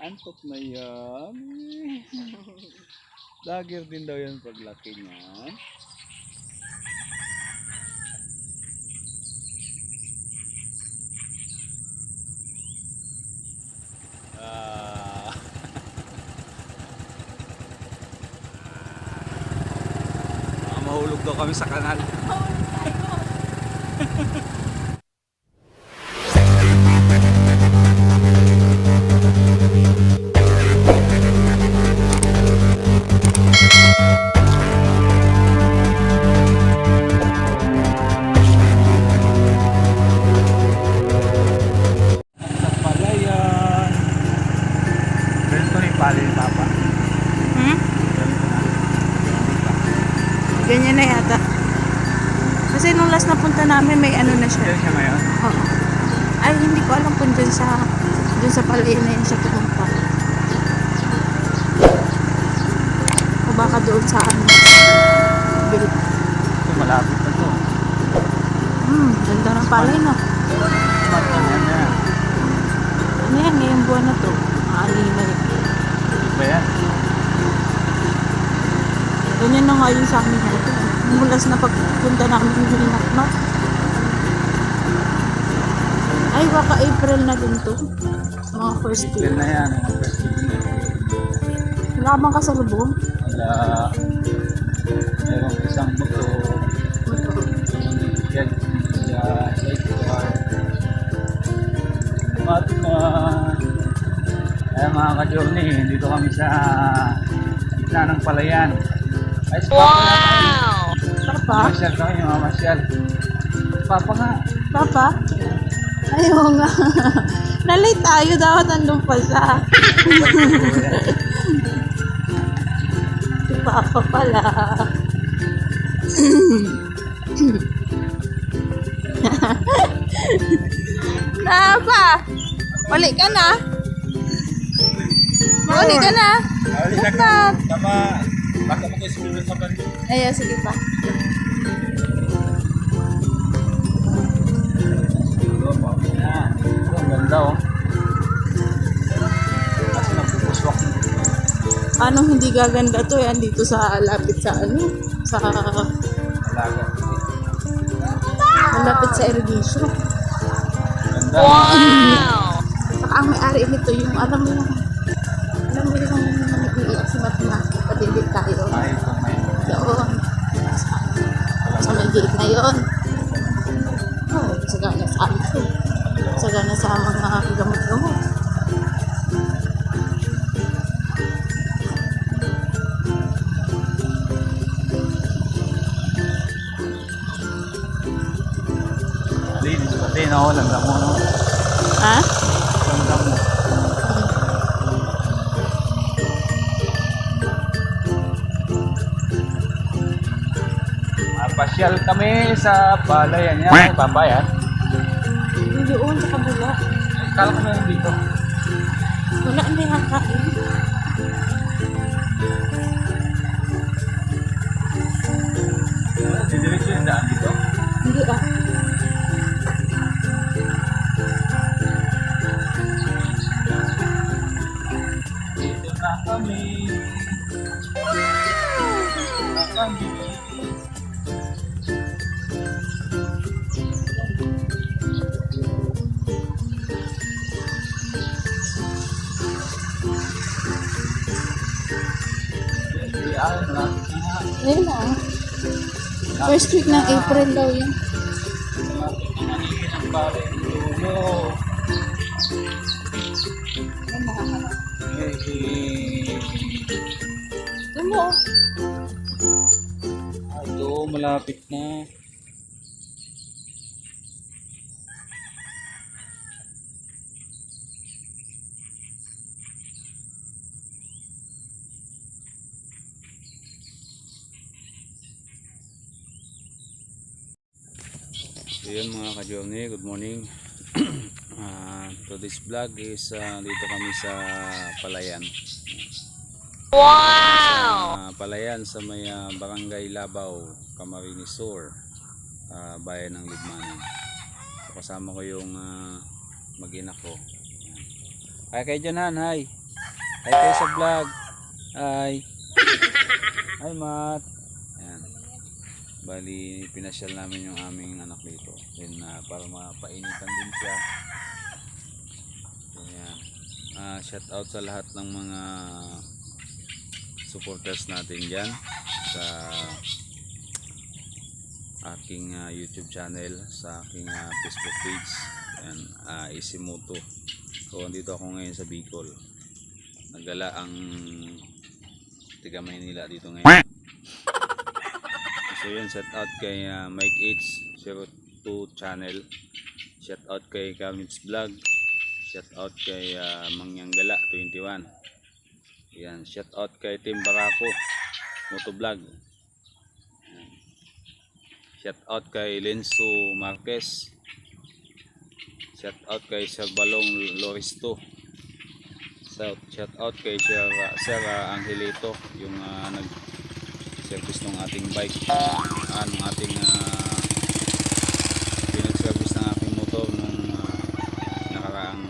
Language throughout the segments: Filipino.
Antok na yan. Dagger din daw yan paglaki niyan. Ah. Mahulog daw kami sa kanal. Ganyan na yata. Kasi nung last na punta namin, may ano na siya. Diyan siya ngayon? Oo. Ay, hindi ko alam kung dun sa palay na yun siya pumunta. O baka doon sa ano. Ito malapit na to. Ganda ng palay, no? Ano yan, ngayong buwan na to? Alina yun. Ba yan? Ganyan na nga yun sa amin natin. Mulas na pagpunta namin yung hinakmak. Ay, baka April na din to. Mga first week. April na yan. First week na. Wala bang kasalubong? Wala. Merong isang motor. Yan. Sidecar. Ay mga ka-journey, dito kami sa gitna ng palayan. Wow! Papa? Mamasyal kami, mamasyal. Papa nga. Papa? Ayaw nga. Nalate tayo, dapat andun pa siya. Si Papa pala. Papa! Balik ka na. Balik ka na. Dapat. Tama. Baka mo kayo sumunod sa bando. Ayan, sige pa. Ang ganda oh. Kasi nagpupuswak. Anong hindi gaganda to? Yan dito sa lapit sa ano? Sa Alaga. malapit sa irrigation. Ganda. Wow! Saka ang may-ari nito yung alam mo yung si Matma. Patindi tayo. Ay, ito may. Doon. Sa may gate na yun. Oh, sagana sa amin. Sagana sa mga gamot-gamot. Linis pati na ako. Langgam mo no? Ha? Langgam mo. Pasyal kami sa palayan yan. Pampayan. Doon sa kabila. Kala ko meron dito. Wala na yata eh. Didiretso yung daan dito. Hindi ah. Dito na kami. Dito na kami. Ayun ah. First week ng April daw yun. Ano mo? Ito, malapit na. So yun mga ka-journey, good morning. Today's vlog is dito kami sa Palayan. Wow! Sa Palayan sa may Barangay Labaw, Camarines Sur, bayan ng Libmanan. So, kasama ko yung mag-ina ko. Hi kayo dyan, Han. Hi. Hi kayo sa vlog. Hi. Hi, Matt. Ayan. Bali, pinasyal namin yung aming anak dito. Then, para mapainitan din siya. Ayan. Shout out sa lahat ng mga supporters natin dyan sa aking YouTube channel, sa aking Facebook page. Ayan, Isimoto. So, andito ako ngayon sa Bicol. Nagala ang tiga Maynila dito ngayon. So yun, shout out kay Mike H02 channel. Shout out kay Kamits Vlog. Shout out kay Mangyang Gala 21. Yan, shout out kay Tim Barako Motovlog. Shout out kay Lenso Marquez. Shout out kay Sir Balong Loristo. Shout out kay Sir Angelito, yung nag-service ng ating bike, ng ating pinag-service ng ating motor nung nakaraang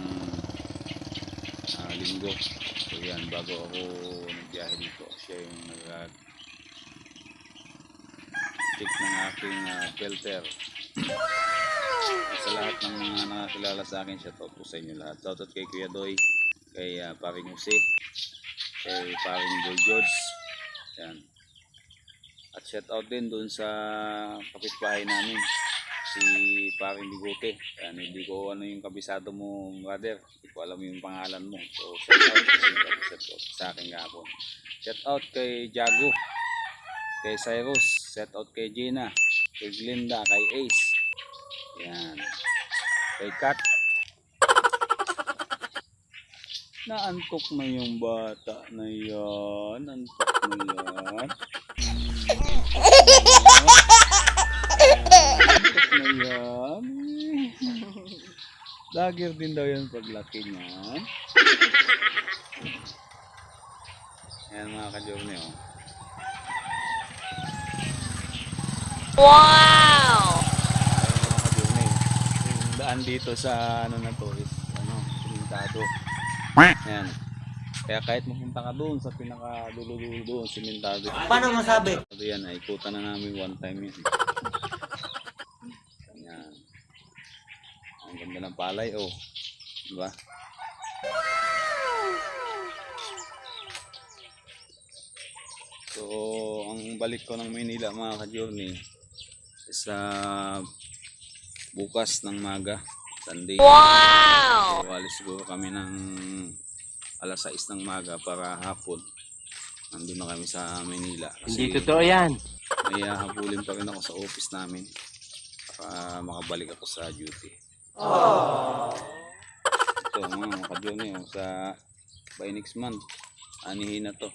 linggo. So yan, bago ako nagbiyahe dito, siya yung nag-check ng aking filter. Sa lahat ng mga nakakilala sa akin, shout out po sa inyo lahat. Shout out kay Kuya Doy, kay Paring Jose, kay Paring Boy George. Yan. At shout out din doon sa kapitbahay namin, si Paring Bigote. Yan, hindi ko ano yung kabisado mo, brother. Hindi ko alam yung pangalan mo. So shout out sa akin gapon. Shout out kay Jago, kay Cyrus, shout out kay Gina, kay Glinda, kay Ace. Yan. Kay Kat. Naantok na yung bata na yan. Antok na yan. Antok na yan. Lager din daw yan paglaki niya. Ayan mga ka-journey, oh. Wow! Yung daan dito sa ano na to is simentado. Ayan. Kaya kahit mapunta ka doon sa pinakadulo-dulo doon, simentado. Paano masabi? So yan, ikutan na namin one time yun. Ayan. Ang ganda ng palay, oh. Diba? So, ang balik ko ng Maynila mga ka-journey is bukas ng maga, Sunday. Wow! So, alis siguro kami ng alas 6 ng maga para hapon nandun na kami sa Manila. Hindi totoo yan. May habulin pa rin ako sa office namin para makabalik ako sa duty. Ito mga ka-journey, oh, by next month anihin na to.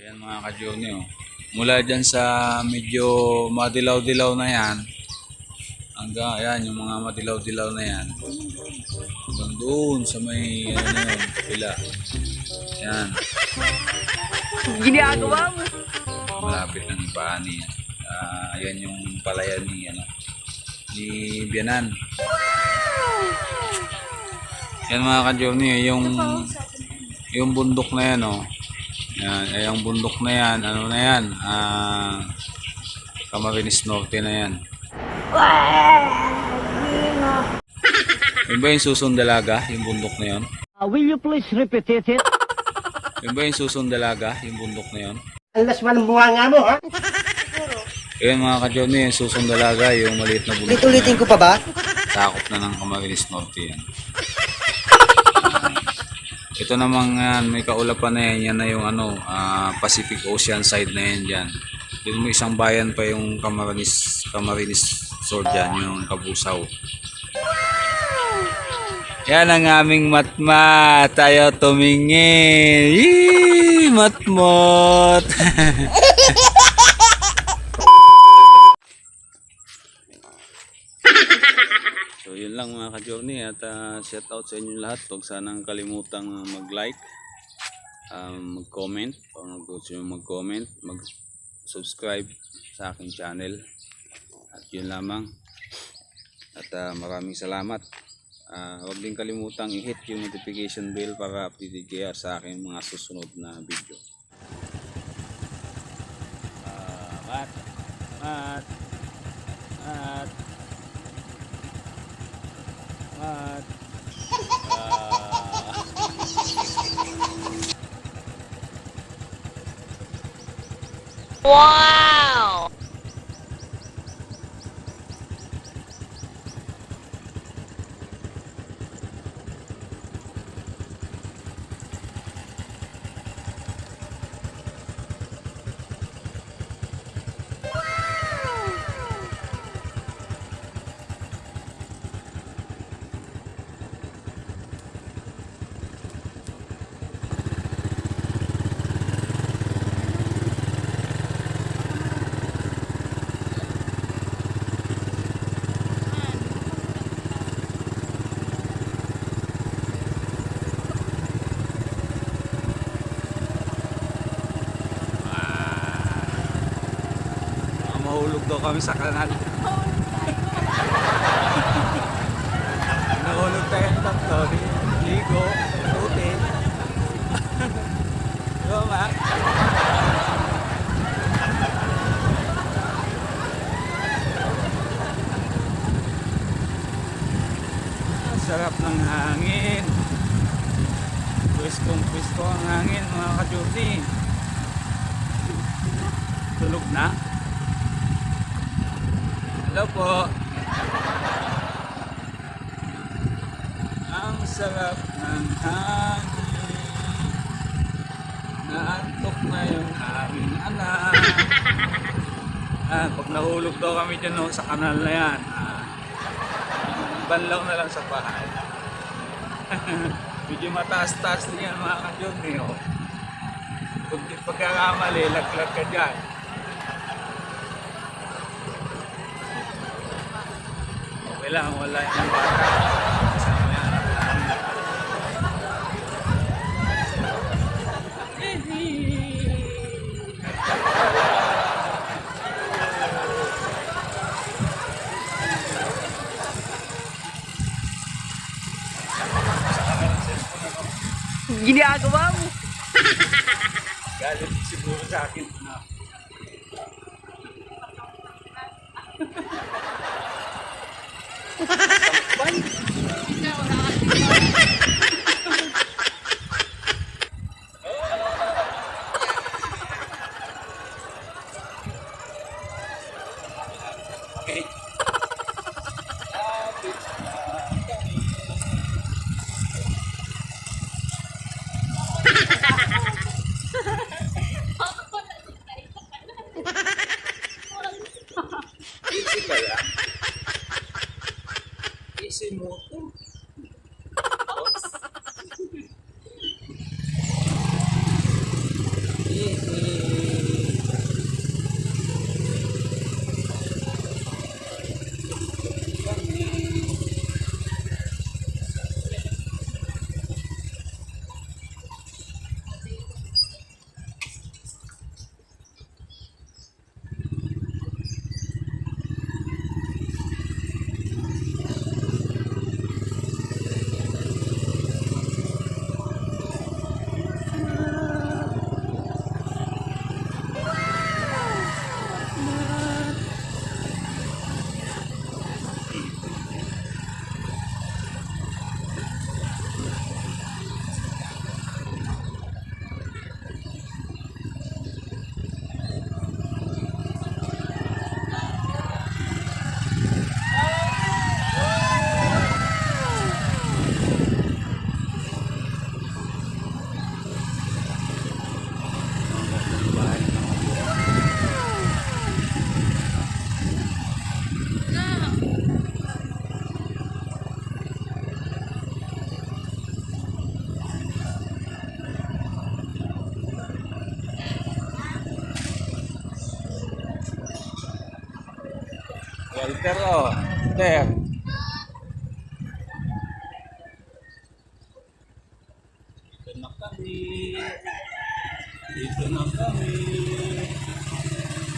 Ayan mga ka-journey, oh. Mula dyan sa medyo madilaw-dilaw na yan hanggang ayan yung mga madilaw-dilaw na yan hanggang doon sa may ano yun, kapila. Yan. Ginagawa mo. Malapit ng ipaani yan. Ayan yung palayan ni Bianan. Yan mga ka-journey, yung bundok na yan, oh. Yan, yung bundok na yan, ano na yan, Camarines Norte na yan. Yun ba yung Susun Dalaga, yung bundok na yun? Will you please repeat it? Yun ba yung Susun Dalaga, yung bundok na yun? Alas man ang bunga nga mo, ha? Yun mga ka-journey, yung Susun Dalaga, yung maliit na bundok Ulit-ulitin ko pa ba? Sakop na ng Camarines Norte yan. Ito namang may kaulapan na yan, yan na yung Pacific Ocean side na yan dyan. Dito mo isang bayan pa yung Camarines Sur dyan, yung Kabusaw. Yan ang aming matmat. Tayo tumingin. Yee! Matmat. So yun lang mga ka-journey at shout out sa inyo lahat. Huwag sanang kalimutang mag-like, mag-comment, kung gusto nyo mag-comment, mag-subscribe sa aking channel. At yun lamang. At maraming salamat. Huwag din kalimutang i-hit yung notification bell para updated kayo sa aking mga susunod na video. Mat, mat, mat, mat. Wow! Mahulog daw kami sa kanal. Nahulog tayong tatlo. Ligo, putin. Diba ma? Sarap ng hangin. Pwiskong-pwisko ang hangin mga ka-journey. Tulog na. Hello po. Ang sarap ng hangin. Naantok na yung aming anak. Pag nahulog daw kami dyan no, sa kanal na yan, banlaw na lang sa bahay. Medyo mataas-taas niyan mga ka-journey. Oh. Kung di pagkakamali, laglag ka dyan. Okay lang, wala yung bata. Kasama yan. Ginagawa mo. Galit siguro sa akin. Okay. Easy ka lang. Easy mo to. Walter, oh. Walter. Dito na kami. Dito na kami.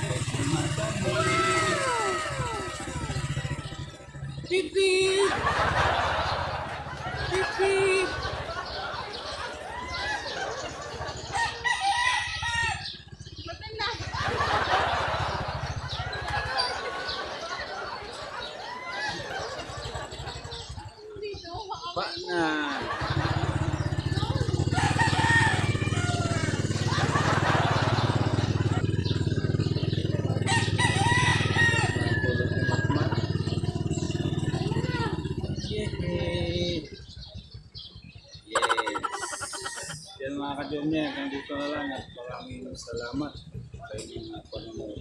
Dito na kami. Pipi! Pa na. Yay! Yes! Yan mga ka-Jomye, nandito na lang at maraming salamat sa inyong panonood.